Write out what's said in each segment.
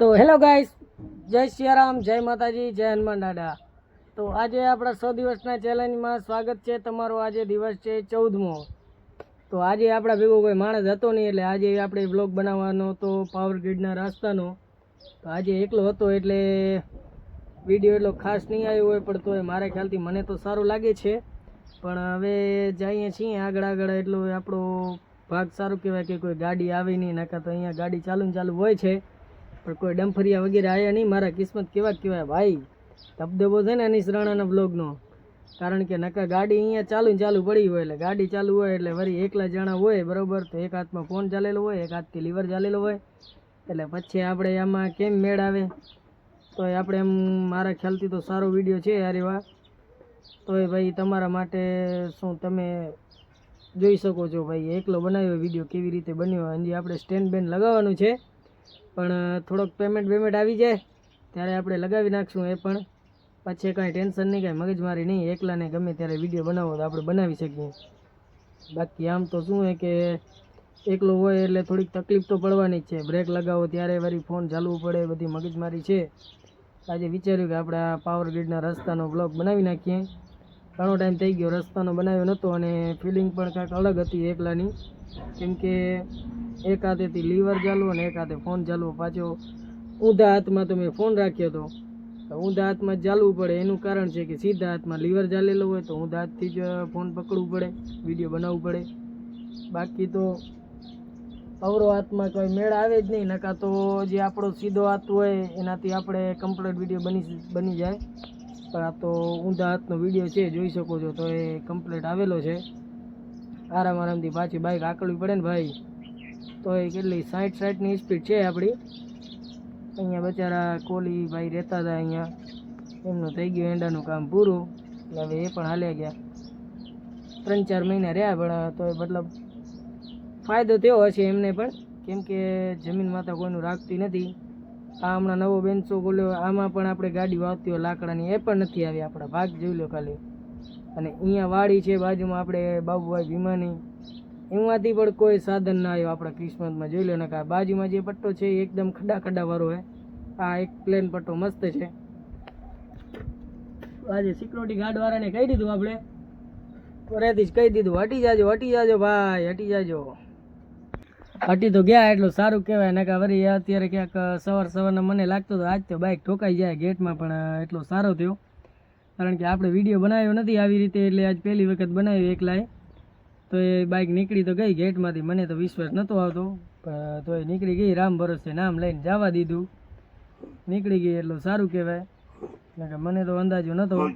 તો hello guys, જય સિયારામ, જય માતાજી, જય હનુમાન દાદા. તો આજે આપણા 100 દિવસના ચેલેન્જમાં સ્વાગત છે તમારો. આજે દિવસ છે 14મો. તો આજે આપણા ભેગો કોઈ માણસ હતો નહીં, એટલે આજે આપણે વ્લોગ બનાવવાનો તો પાવર ગ્રીડના રસ્તાનો. તો આજે એકલો હતો એટલે વિડીયો એટલો ખાસ નહીં આવ્યો હોય, પણ તોય મારા ખ્યાલથી મને તો સારું લાગે છે. પણ હવે જઈએ છીએ આગળ એટલો આપણો ભાગ સારું કહેવાય કે કોઈ ગાડી આવી નહીં, નકા તો અહીંયા ગાડી ચાલુ હોય છે, પણ કોઈ ડમ્ફરિયા વગેરે આવ્યા નહીં. મારા કિસ્મત કેવા કહેવાય ભાઈ, ધબધબો છે ને અનીશ રાણાના બ્લોગનો. કારણ કે નકા ગાડી અહીંયા ચાલુ પડી હોય, એટલે ગાડી ચાલુ હોય એટલે વળી એકલા જણા હોય બરાબર, તો એક હાથમાં ફોન ચાલેલો હોય, એક હાથથી લીવર ચાલેલો હોય, એટલે પછી આપણે આમાં કેમ મેળ આવે. તો આપણે એમ મારા ખ્યાલથી તો સારો વિડીયો છે યાર એવા. તો એ ભાઈ તમારા માટે શું તમે જોઈ શકો છો ભાઈ, એકલો બનાવ્યો વિડીયો કેવી રીતે બન્યો. હજી આપણે સ્ટેન્ડ બેન્ડ લગાવવાનું છે, પણ થોડોક પેમેન્ટ આવી જાય ત્યારે આપણે લગાવી નાખશું. એ પણ પછી કાંઈ ટેન્શન નહીં, કાંઈ મગજમારી નહીં, એકલાને ગમે ત્યારે વિડીયો બનાવો તો આપણે બનાવી શકીએ. બાકી આમ તો શું છે કે એકલો હોય એટલે થોડીક તકલીફ તો પડવાની જ છે. બ્રેક લગાવો ત્યારે વળી ફોન ચાલવું પડે, બધી મગજમારી છે. આજે વિચાર્યું કે આપણે આ પાવર ગ્રીડના રસ્તાનો બ્લોગ બનાવી નાખીએ. ઘણો ટાઈમ થઈ ગયો રસ્તાનો બનાવ્યો નહોતો, અને ફિલિંગ પણ કાંઈક અલગ હતી એકલાની, કેમકે એક હાથેથી લીવર ચાલુ અને એક હાથે ફોન ચાલવો. પાછો ઊંધા હાથમાં તો મેં ફોન રાખ્યો હતો, તો ઊંધા હાથમાં જ ચાલવું પડે. એનું કારણ છે કે સીધા હાથમાં લીવર ચાલેલો હોય તો ઊંધા હાથથી જ ફોન પકડવું પડે, વિડીયો બનાવવું પડે. બાકી તો અવરો હાથમાં કોઈ મેળ આવે જ નહીં, નકા તો જે આપણો સીધો હાથ હોય એનાથી આપણે કમ્પ્લીટ વિડીયો બની જાય. પણ આ તો ઊંધા હાથનો વિડીયો છે, જોઈ શકો છો. તો એ કમ્પ્લીટ આવેલો છે. આરામથી પાછી બાઇક આકળવી પડે ને ભાઈ, તો એ કેટલી 60-60ની સ્પીડ છે આપણી. અહીંયા બચારા કોલી ભાઈ રહેતા હતા અહીંયા, એમનું થઈ ગયું એંડાનું કામ પૂરું, એટલે હવે એ પણ હાલ્યા ગયા. 3-4 મહિના રહ્યા, પણ તો મતલબ ફાયદો થયો હશે એમને પણ, કેમ કે જમીનમાં તો કોઈનું રાખતી નથી. આ હમણાં નવો બેન્ચો ખોલ્યો, આમાં પણ આપણે ગાડી વાવતી હોય લાકડાની, એ પણ નથી આવી. આપણા ભાગ જોઈ લો ખાલી. અને અહીંયા વાડી છે બાજુમાં આપણે બાબુભાઈ ભીમાની, એમાંથી પણ કોઈ સાધન ના આવ્યો આપણા કિસ્મતમાં. જોઈ લો ને, આ બાજુમાં જે પટ્ટો છે એ એકદમ ખડા વાળો હોય. આ એક પ્લેન પટ્ટો મસ્ત છે. આજે સિક્યોરિટી ગાર્ડ વાળાને કહી દીધું આપણે, ઘરેથી જ કહી દીધું, હટી જાજો ભાઈ, હટી જાજો. હટી તો ગયા, એટલું સારું કહેવાય. નકા વળી અત્યારે ક્યાંક સવારના મને લાગતું હતું આજ તો બાઇક ઠોકાઈ જાય ગેટમાં, પણ એટલો સારો થયો. કારણ કે આપણે વિડીયો બનાવ્યો નથી આવી રીતે, એટલે આજ પહેલી વખત બનાવ્યો એકલાએ. તો એ બાઇક નીકળી તો ગઈ ગેટમાંથી, મને તો વિશ્વાસ નહોતો આવતો, પણ તો એ નીકળી ગઈ. રામ ભરોસે નામ લઈને જવા દીધું, નીકળી ગઈ એટલું સારું કહેવાય. નકર મને તો અંદાજો નહોતો.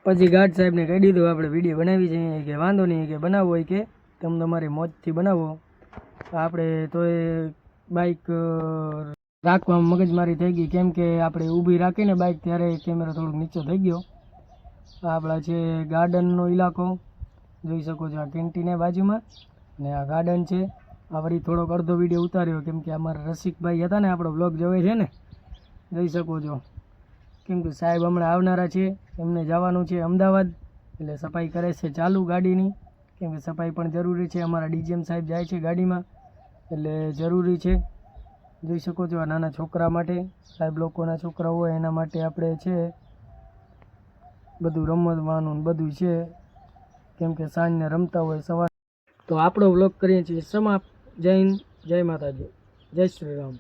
પછી ગાર્ડ સાહેબને કહી દીધું આપણે વિડીયો બનાવી છે, કે વાંધો નહીં, કે બનાવવો હોય કે તમે તમારી મોજથી બનાવો. આપણે તો એ બાઇક રાખવામાં મગજમારી થઈ ગઈ, કેમ કે આપણે ઊભી રાખીને બાઇક ત્યારે કેમેરો થોડોક નીચો થઈ ગયો. આપણા છે ગાર્ડનનો ઇલાકો, જોઈ શકો છો. આ કેન્ટીન બાજુમાં ને આ ગાર્ડન છે. આ વળી થોડોક અડધો વિડીયો ઉતાર્યો, કેમ કે અમારા રસિકભાઈ હતા ને, આપણો બ્લોગ જોવે છે ને, જોઈ શકો છો. કેમ કે સાહેબ હમણાં આવનારા છે, એમને જવાનું છે અમદાવાદ, એટલે સફાઈ કરે છે ચાલુ ગાડીની, કેમ કે સફાઈ પણ જરૂરી છે. અમારા ડીજીએમ સાહેબ જાય છે ગાડીમાં, એટલે જરૂરી છે. જોઈ શકો છો. આ નાના છોકરા માટે, સાહેબ લોકોના છોકરા હોય એના માટે આપણે છે બધું રમવાનું બધું છે, કેમ કે સાંજને રમતા હોય સવાર. તો આપણો વ્લોગ કરીએ છીએ સમાપ્ત. જય હિન્દ, જય માતાજી, જય શ્રી રામ.